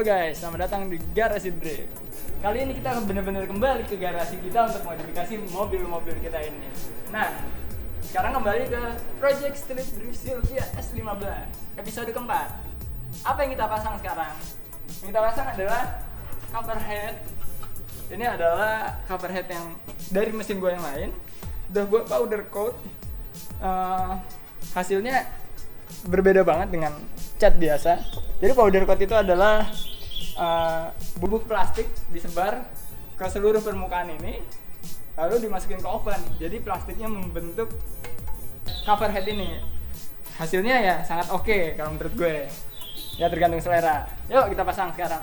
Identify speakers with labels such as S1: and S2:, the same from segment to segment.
S1: Halo guys, selamat datang di Garasi Drift. Kali ini kita benar-benar kembali ke garasi kita untuk modifikasi mobil-mobil kita ini. Nah, sekarang kembali ke Project Street Drift Silvia S15 episode keempat. Apa yang kita pasang sekarang? Yang kita pasang adalah cover head. Ini adalah cover head yang dari mesin gue yang lain. Udah gue powder coat. Hasilnya berbeda banget dengan cat biasa. Jadi powder coat itu adalah bubuk plastik disebar ke seluruh permukaan ini, lalu dimasukin ke oven. Jadi plastiknya membentuk cover head ini. Hasilnya ya sangat oke kalau menurut gue. Ya tergantung selera. Yuk kita pasang sekarang.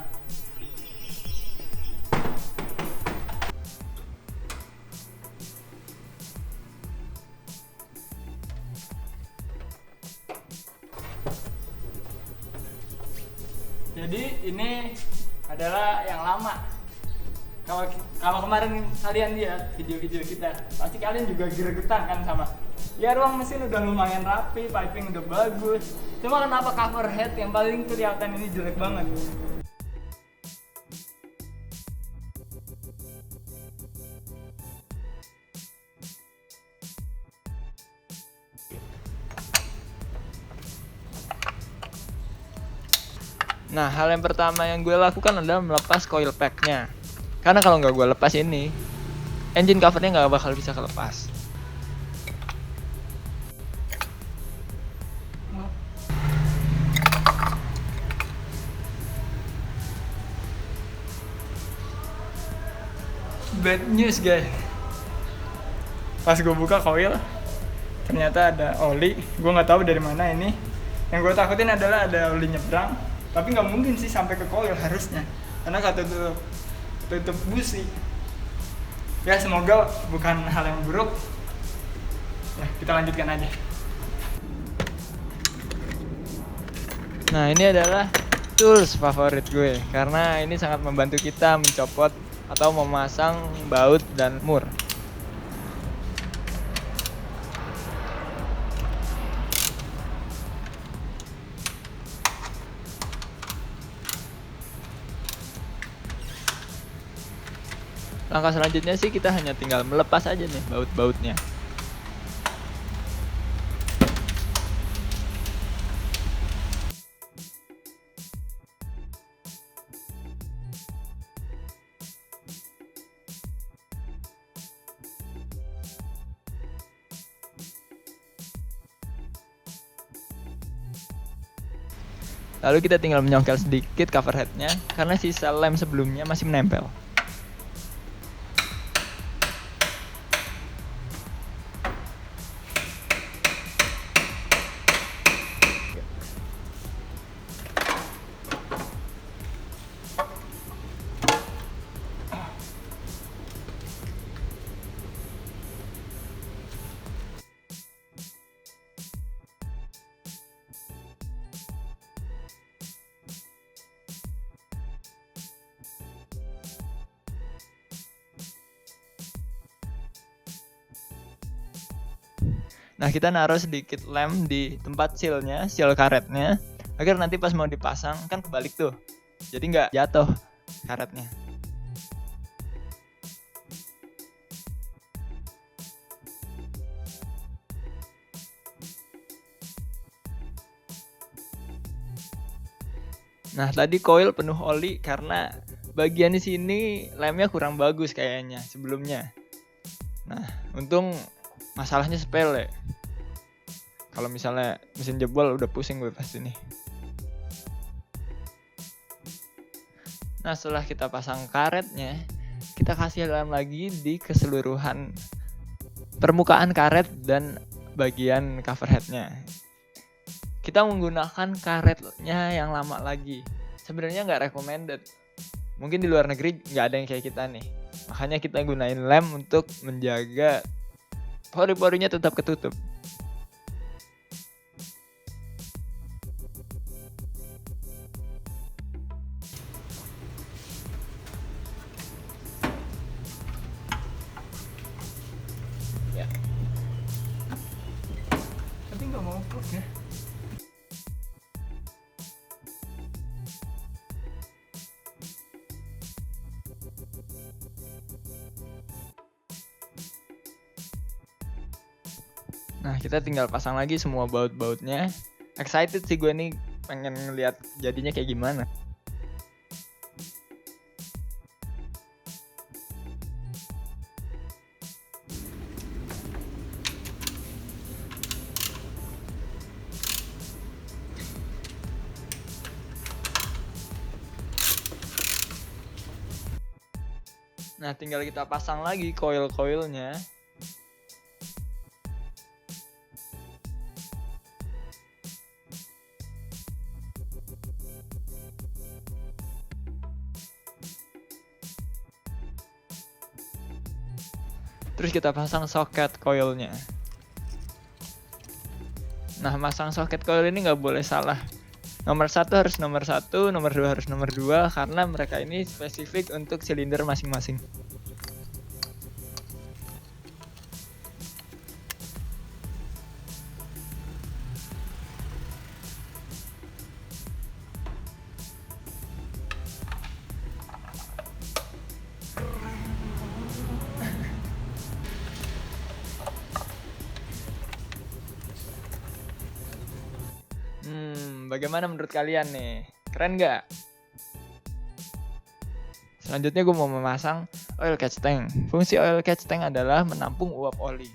S1: Jadi ini adalah yang lama. Kalau kemarin kalian lihat video-video kita, pasti kalian juga gregetan kan sama. Ya ruang mesin udah lumayan rapi, piping udah bagus. Cuma kenapa cover head yang paling kelihatan ini jelek banget?
S2: Nah, hal yang pertama yang gue lakukan adalah melepas coil pack-nya. Karena kalau nggak gue lepas ini, engine cover-nya nggak bakal bisa kelepas.
S1: Bad news guys. Pas gue buka coil, ternyata ada oli. Gue nggak tahu dari mana ini. Yang gue takutin adalah ada oli nyebrang. Tapi nggak mungkin sih sampai ke coil harusnya, karena kata tutup busi. Ya semoga bukan hal yang buruk. Ya kita lanjutkan aja.
S2: Nah, ini adalah tools favorit gue karena ini sangat membantu kita mencopot atau memasang baut dan mur. Langkah selanjutnya sih kita hanya tinggal melepas aja nih baut-bautnya. Lalu kita tinggal menyongkel sedikit cover headnya karena sisa lem sebelumnya masih menempel. Nah, kita naruh sedikit lem di tempat seal-nya, seal karetnya, agar nanti pas mau dipasang kan kebalik tuh. Jadi nggak jatuh karetnya. Nah, tadi coil penuh oli karena bagian di sini lemnya kurang bagus kayaknya sebelumnya. Nah, untung masalahnya sepele. Kalau misalnya mesin jebol udah pusing gue pasti nih. Nah, setelah kita pasang karetnya, kita kasih lem lagi di keseluruhan permukaan karet dan bagian cover headnya. Kita menggunakan karetnya yang lama lagi. Sebenarnya nggak recommended. Mungkin di luar negeri nggak ada yang kayak kita nih. Makanya kita gunain lem untuk menjaga pori-porinya tetap ketutup.
S1: Ya. Tapi nggak mau plug ya.
S2: Nah, kita tinggal pasang lagi semua baut-bautnya. Excited sih gue nih, pengen ngeliat jadinya kayak gimana. Nah, tinggal kita pasang lagi coil-coilnya. Terus kita pasang soket coilnya. Nah, masang soket coil ini nggak boleh salah. Nomor 1 harus nomor 1, nomor 2 harus nomor 2, karena mereka ini spesifik untuk silinder masing-masing. Bagaimana menurut kalian nih? Keren nggak? Selanjutnya gue mau memasang oil catch tank. Fungsi oil catch tank adalah menampung uap oli.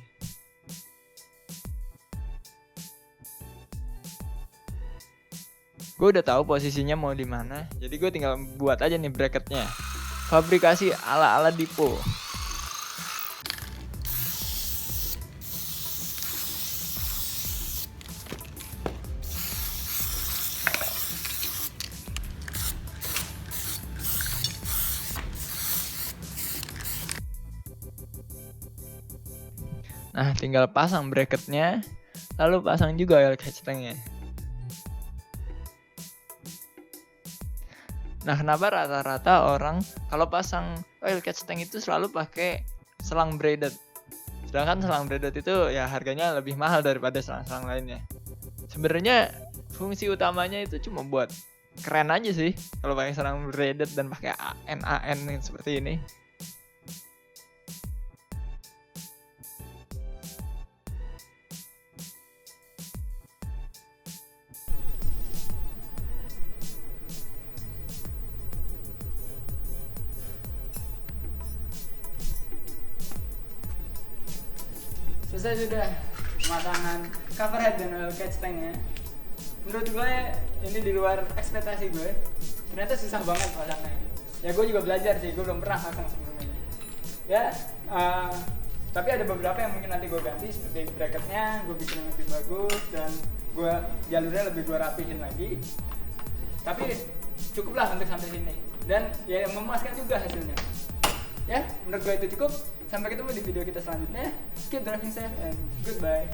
S2: Gue udah tahu posisinya mau di mana, jadi gue tinggal buat aja nih bracketnya. Fabrikasi ala-ala Dipo. Nah, tinggal pasang bracketnya, lalu pasang juga oil catch tanknya. Nah, kenapa rata-rata orang kalau pasang oil catch tank itu selalu pakai selang braided? Sedangkan selang braided itu ya harganya lebih mahal daripada selang-selang lainnya. Sebenarnya fungsi utamanya itu cuma buat keren aja sih kalau pakai selang braided dan pakai AN seperti ini.
S1: Selesai sudah pemasangan cover head dan oil catch tanknya. Menurut gue ini di luar ekspektasi gue. Ternyata susah banget pasangnya. Ya gue juga belajar sih, gue belum pernah pasang sebelumnya. Ya, tapi ada beberapa yang mungkin nanti gue ganti seperti bracketnya, gue bikin yang lebih bagus dan gue jalurnya lebih gue rapihin lagi. Tapi cukuplah untuk sampai sini dan ya yang memuaskan juga hasilnya. Ya, menurut gue itu cukup. Sampai ketemu di video kita selanjutnya. Keep driving safe and goodbye.